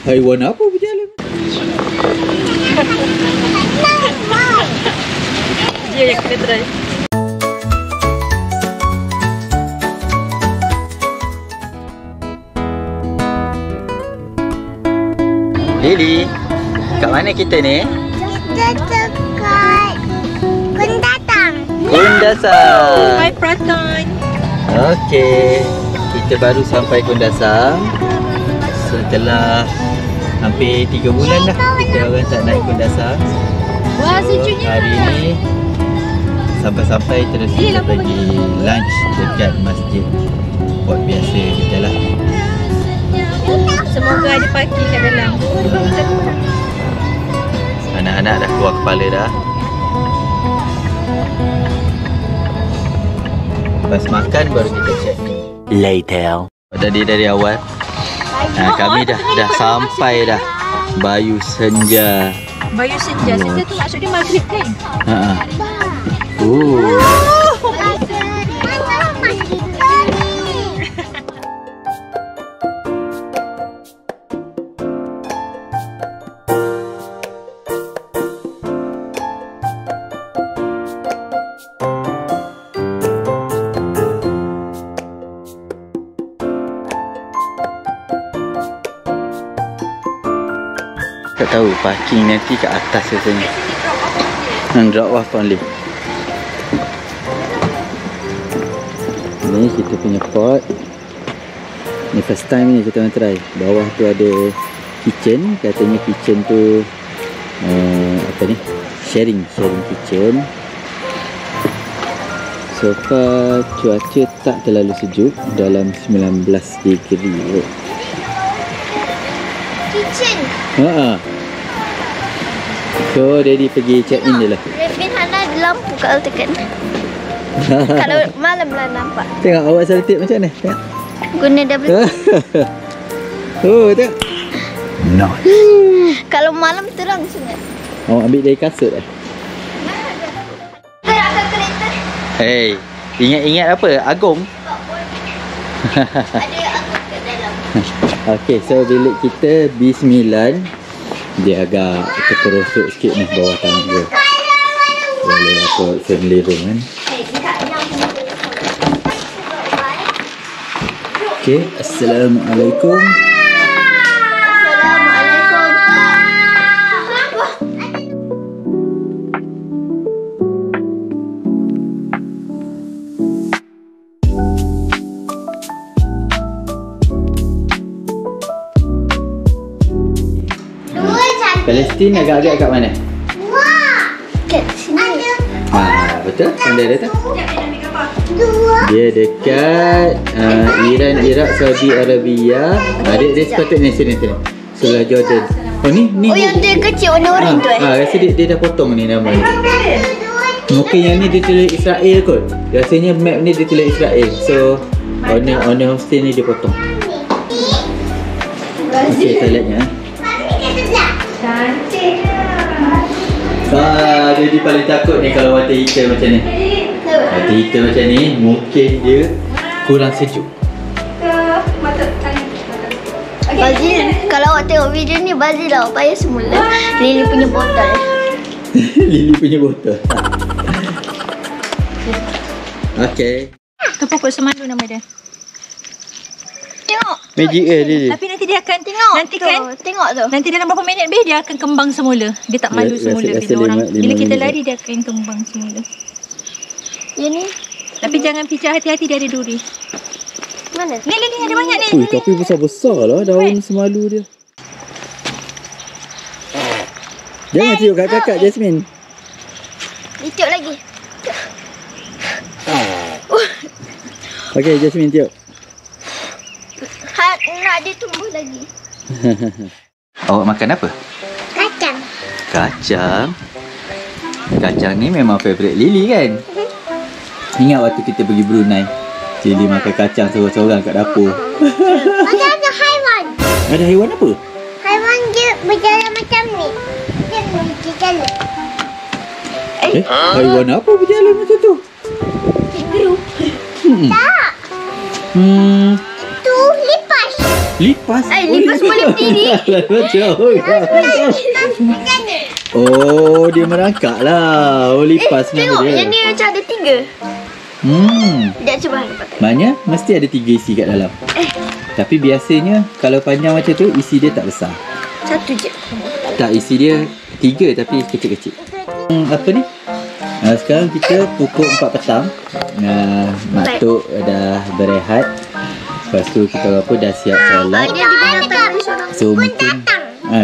Haiwan apa berjalan? Dia yang kena try. Lily, kat mana kita ni? Kita dekat Kundatang. Kundasang. Hai Praton. Okey, kita baru sampai Kundasang. Setelah hampir 3 bulan dah kita orang tak naik Kundasang. Wah, sejuknya. Hari ni sampai-sampai terus kita pergi lunch dekat masjid Port biasa kita lah. Semoga ada parking kat dalam. Anak-anak dah keluar kepala dah. Lepas makan baru kita check in. Later. Dari awal kami dah sampai dah Bayu Senja. Bayu Senja. Senja tu maksudnya maghrib kan? Tak tahu parking nanti kat atas rasanya. Drop off only. Ni kita punya pot. Ni first time ni kita orang try. Bawah tu ada kitchen. Katanya kitchen tu apa ni? Sharing kitchen. So far cuaca tak terlalu sejuk, dalam 19 degree. Kitchen. So daddy pergi check in je lah. Rebin Hana ada lampu kalau tekan. Kalau malam lah nampak. Tengok awak selotip macam mana? Tengok. Guna double. Tengok. Kalau malam terang sangat. Awak ambil dari kasut lah. Ada kereta. Hey, ingat apa? Agong? Ada aku kat dalam. Okay, so bilik kita B9. Dia agak terperosok sikit ni bawah tangga. Boleh dapat family room kan. Okay, Assalamualaikum. Palestin agak-agak kat mana? Kat sini. Betul? Pandai dah tu? Dia dekat Iran, Iraq, Saudi Arabia. Dia sepatutnya sini. Sebelah Jordan. Oh ni yang dia kecil warna oren tu rasa dia dah potong ni nama ni. Mungkin yang ni dia tulis Israel kot. Rasanya map ni dia tulis Israel. So owner hostel ni dia potong. Okey, toiletnya. Cantik. Jadi paling takut ni kalau water heater macam ni. Water heater macam ni mungkin dia kurang sejuk. Bazil, kalau awak tengok video ni, Bazil awak payah semula Lily punya botol. Lily punya botol. Okay. Tu pokok semalu nama dia. Tengok. Magic Lily. Tapi nanti dia akan Tengok nanti tu, kan tengok tu. nanti dalam berapa minit dia akan kembang semula. Dia tak malu semula bila orang bila kita lari dia akan kembang semula. Yang ni. Tapi jangan picah, hati-hati dia ada duri. Mana? Ni ada banyak ni. Ui, tapi besar-besar lah daun semalu dia. Jangan tiup kat kakak Jasmine. Ditiup lagi. Okay, Jasmine tiup. Nak dia tumbuh lagi. Awak makan apa? Kacang. Kacang. Kacang ni memang favourite Lily kan? Ingat waktu kita pergi Brunei, Lily makan kacang seorang-seorang kat dapur. Ada haiwan. Ada haiwan apa? Haiwan dia berjalan macam ni. Dia berjalan. Haiwan apa berjalan macam tu? Kangaroo. Tak. Tu lipas. Lipas? Lipas boleh berdiri. Oh, dia merangkak lah. Oh, lipas nama tengok, dia. yang ni macam ada 3. Sekejap cuba nampak. Maknanya mesti ada 3 isi kat dalam. Tapi biasanya kalau panjang macam tu, isi dia tak besar. 1 je. Tak, isi dia 3 tapi kecil-kecil. Apa ni? Sekarang kita pukul 4 petang. Mak Tok dah berehat. Lepas tu kita dah siap solat. Dia di belakang seorang. So mungkin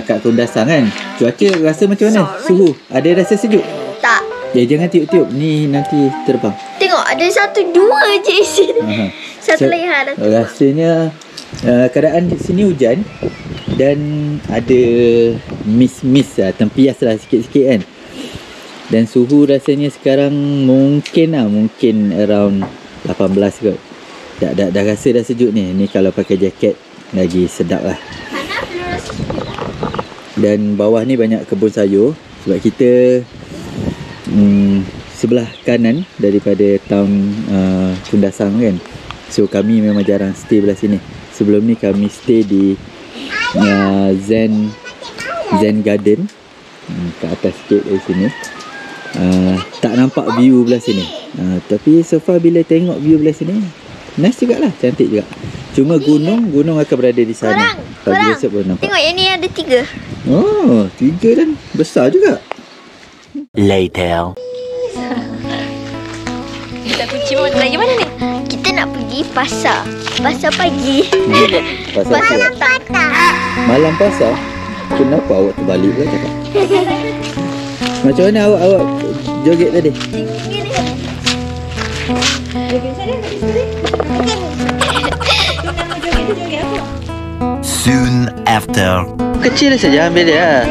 kat Kundasan kan. Cuaca rasa macam mana? Suhu? Ada rasa sejuk? Tak. Jangan tiup-tiup. Ni nanti terbang. Tengok ada 1-2 je isi. Satu leher. Rasanya keadaan di sini hujan. Dan ada mist-mist lah. Tempias lah sikit-sikit kan. Dan suhu rasanya sekarang mungkin around 18 kot. Dah rasa dah sejuk ni. Ni kalau pakai jaket lagi sedap lah. Dan bawah ni banyak kebun sayur. Sebab kita sebelah kanan daripada town Kundasang kan. So kami memang jarang stay belah sini. Sebelum ni kami stay di Zen Garden. Ke atas sikit dari sini. Tak nampak view belah sini. Tapi so far bila tengok view belah sini, nice juga lah, cantik juga. Cuma gunung akan berada di sana. Pagi esok baru nampak. Tengok yang ni ada 3. Oh, 3 dan besar juga. Later. Kita kunci lagi mana ni? Kita nak pergi pasar. Pasar pagi. Pasar petang. Malam pasar. Kenapa awak terbalik pula cakap? Macam mana awak joget tadi? Soon after. Kecil saja ambil dia.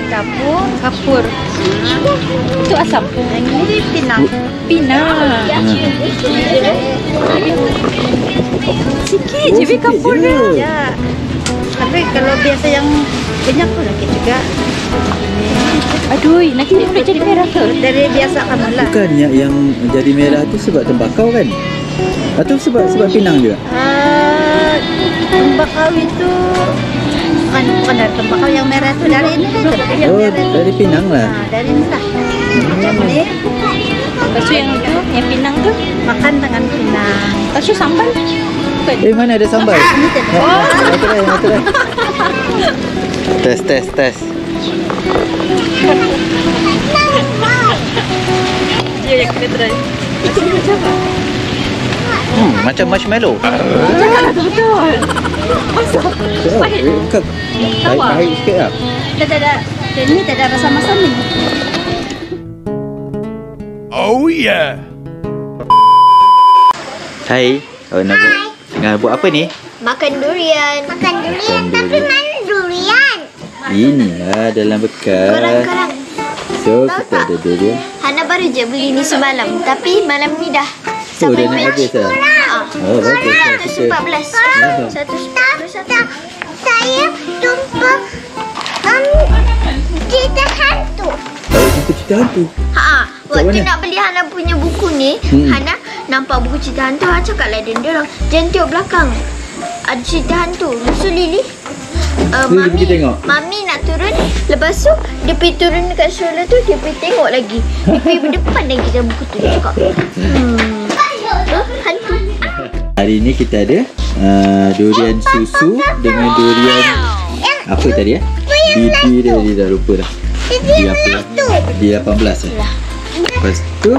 Kapur. Itu asam. Yang ni pinang. Pinang. Sikit je beri kapur dia. Ya. Tapi kalau biasa yang banyak pun lagi juga. Aduh, nanti dia boleh jadi merah ke? Dari biasa kamu lah. Bukan yang jadi merah tu sebab tembakau kan? Atau sebab pinang juga? Tembakau itu bukan dari tembakau yang merah tu, dari ini kan? Oh, dari pinang lah. Dari ini lah. Macam ni. Lepas tu yang tu, yang pinang tu Makan dengan pinang. lepas tu sambal. Bukan? Mana ada sambal? Ini tadi. Tes. Ya, kita try. Macam marshmallow. Betul. Pahit. Pahit sikit lah. Tak ada. Ini tak ada rasa masam ni. Oh yeah. Hai, awak nak buat apa ni? Makan durian. Makan durian. Tapi mana durian? Inilah dalam bekas. Korang. So, kita ada durian. Hana baru je beli ni semalam. Tapi malam ni dah Oh, sampai dah nak habis lah. Oh, bagus lah. 114. 114. Saya jumpa cerita hantu. Awak jumpa cerita hantu? Waktu nak beli Hana punya buku ni, Hana nampak buku cerita hantu. Hana cakap lah dengan dia orang, jangan tengok belakang. Ada cerita hantu. So Lily, Mami nak turun. Lepas tu dia pergi turun dekat stroller tu, dia pergi tengok lagi. Dia pergi berdepan lagi dengan buku tu. Dia cakap hantu. Hari ni kita ada durian susu dengan durian apa tadi Bibi dia dah lupa dah. Dia apa? Dia 18 lah. Lepas tu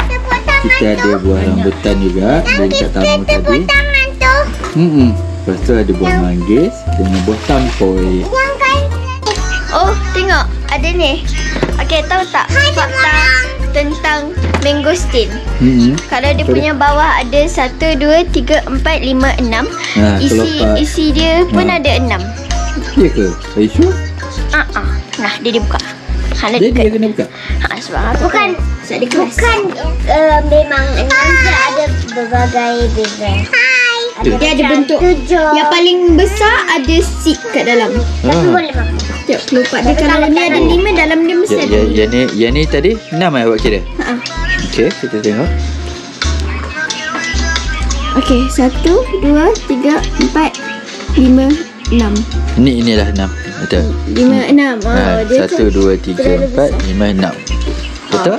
kita ada buah rambutan juga dari kat tamu tadi. Lepas tu ada buah manggis dengan buah tampoy. Oh, tengok ada ni. Okey, tahu tak fakta tentang mangosteen? Kalau dia punya bawah ada 1, 2, 3, 4, 5, 6. Isi dia pun ada 6. Ya ke? Are you sure? Nah, dia buka. Dia kena buka? Sebab apa? Bukan memang ada berbagai design. Dia ada bentuk. Yang paling besar ada seed kat dalam. Tapi boleh makan. Tengok kelopak dia. Kalau ni ada 5, dalam dia mesti ada. Yang ni tadi 6 awak kira? Okey, kita tengok. Okey, 1, 2, 3, 4, 5, 6. Inilah 6. Betul. 5, 6. Dia 1, 2, 3, 4, 5, 6. Betul?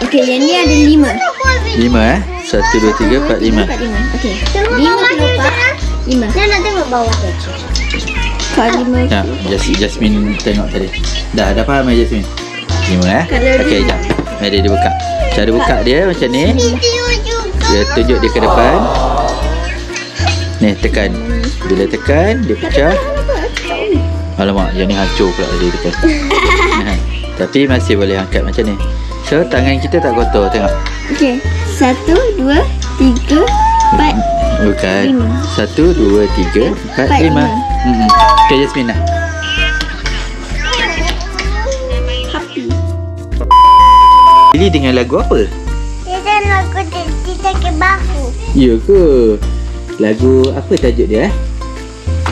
Okey, yang ni ada 5. 5 1, 2, 3, 4, 5. Okey. 5 kelopak. 5. Nak tengok bawah. Kak 5. Nah, Jasmine tengok tadi. Dah faham Jasmine? 5 Okey, jap. Mari dia buka. Cara buka dia macam ni. Dia tunjuk dia ke depan. Ni tekan. Bila tekan dia pecah. Alamak, yang ni hancur pula dia tekan. Tapi masih boleh angkat macam ni. So tangan kita tak kotor, tengok. Okey. 1, 2, 3, 4. Bukan. 1, 2, 3, 4, 5. Okey, Jasmine dah. Ini dengan lagu apa? Dia lagu Didi Sakit Bahu. Ya ke? Lagu apa tajuk dia?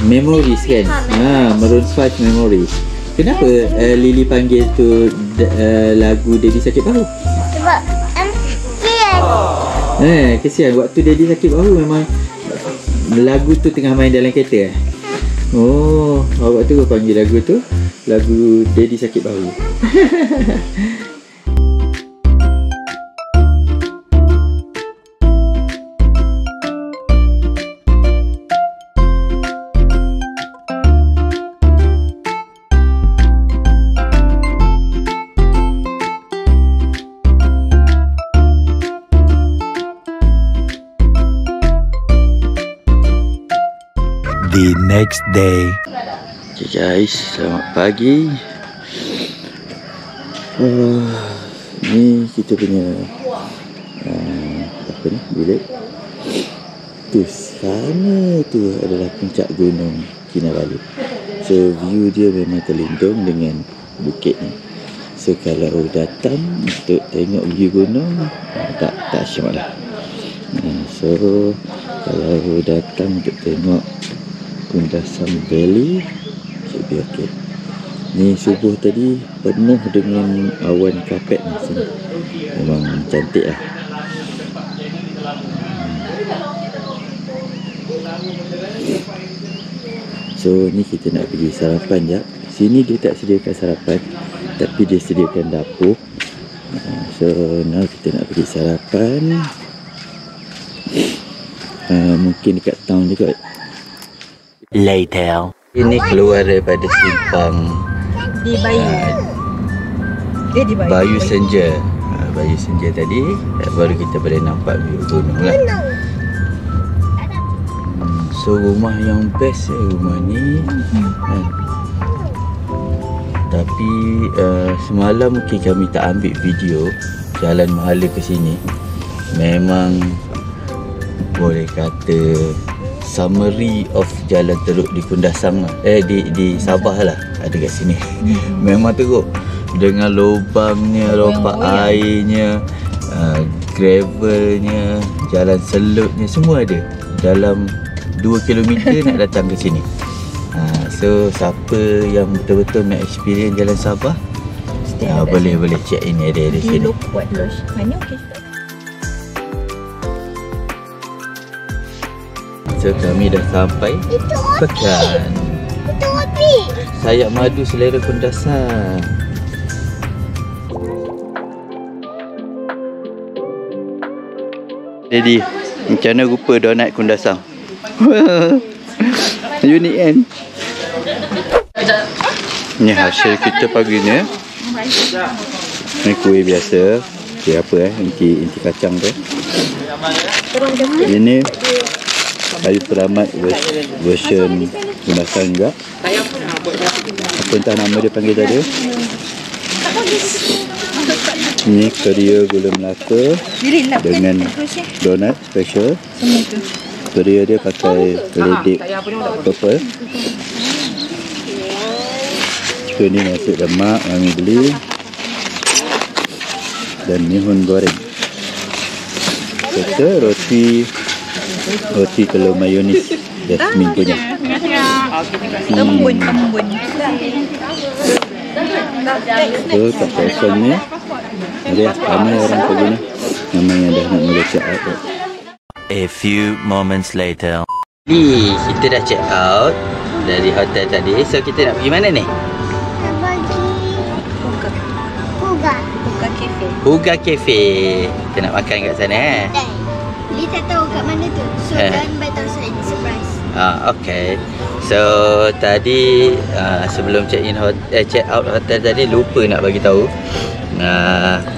Memories kan? Maroon 5 Memories. Kenapa Lily panggil tu lagu Daddy Sakit Bahu? Sebab kesian. Kesian. Waktu Daddy Sakit Bahu memang lagu tu tengah main dalam kereta. Oh, awak tu kau panggil lagu tu lagu Daddy Sakit Bahu. The next day. Okay guys, selamat pagi. Ni kita punya apa ni, bilik. Tu sana tu adalah puncak gunung Kinabalu. So view dia memang terlindung dengan bukit ni. So kalau datang untuk tengok view gunung, tak syok lah. So kalau datang untuk tengok Kundasang Valley, should be okay. Ni subuh tadi penuh dengan awan kapet ni sini. Memang cantik lah. So ni kita nak pergi sarapan jap. Sini dia tak sediakan sarapan, tapi dia sediakan dapur. So now kita nak pergi sarapan. Mungkin dekat town juga. Later. Ini keluar daripada simpang Di Bayu. Di Bayu. Bayu Senja. Bayu Senja tadi, baru kita boleh nampak view gunung lah. So rumah yang best rumah ni. Tapi semalam mungkin kami tak ambil video jalan mahala ke sini. Memang boleh kata summary of jalan teruk di Kundasang lah. Di Sabah lah, ada kat sini. Memang teruk dengan lubangnya, ropak airnya, gravelnya, jalan selutnya, semua ada. Dalam 2 km nak datang ke sini. So siapa yang betul-betul nak experience jalan Sabah, boleh check in area di sini. Buat lodge. Mana okey. So kami dah sampai Pekan. Itu api. Sayap madu selera Kundasang. Jadi macam mana rupa donat Kundasang? Unik kan? Ni hasil kita pagi ni. Ni kuih biasa. Kuih apa inti kacang tu. Ini kayu keramat version Kundasang juga. Apa entah nama dia panggil tadi. Ni keria gula Melaka dengan donat special. Keria dia pakai keledek purple. So ni nasi lemak kami beli. Dan mihun goreng. Serta roti telur mayonis Jasmine punya. Kembun. So kat kawasan ni ada ramai orang pergi ni. Namanya dah nak mula check out. A few moments later. Kita dah check out dari hotel tadi. So kita nak pergi mana ni? Nak pergi Huga Cafe. Huga Cafe. Kita nak makan kat sana Dia tak tahu kat mana tu. So kan betul saya surprise. Okay. So tadi sebelum check out hotel tadi lupa nak bagi tahu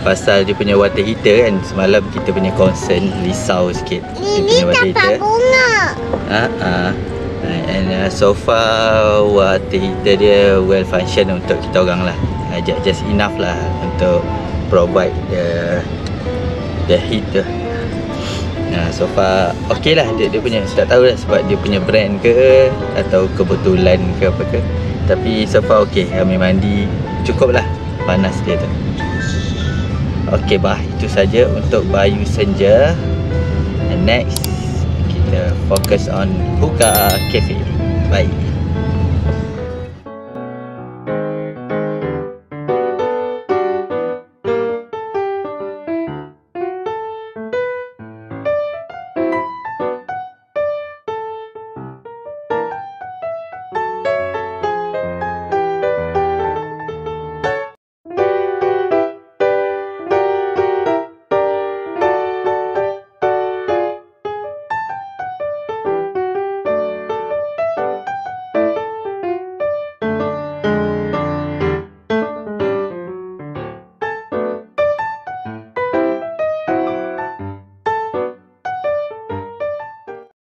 pasal dia punya water heater kan. Semalam kita punya concern risau sikit dia punya water heater. Bunga. And so far water heater dia well function untuk kita orang lah. Just enough lah untuk provide the heater. So far okay lah dia punya. Tak tahu lah sebab dia punya brand ke atau kebetulan ke apa ke. Tapi so far okay. Kami mandi cukup lah panas dia tu. Okay bah, itu saja untuk Bayu Senja. And next kita fokus on Huga Cafe. Bye.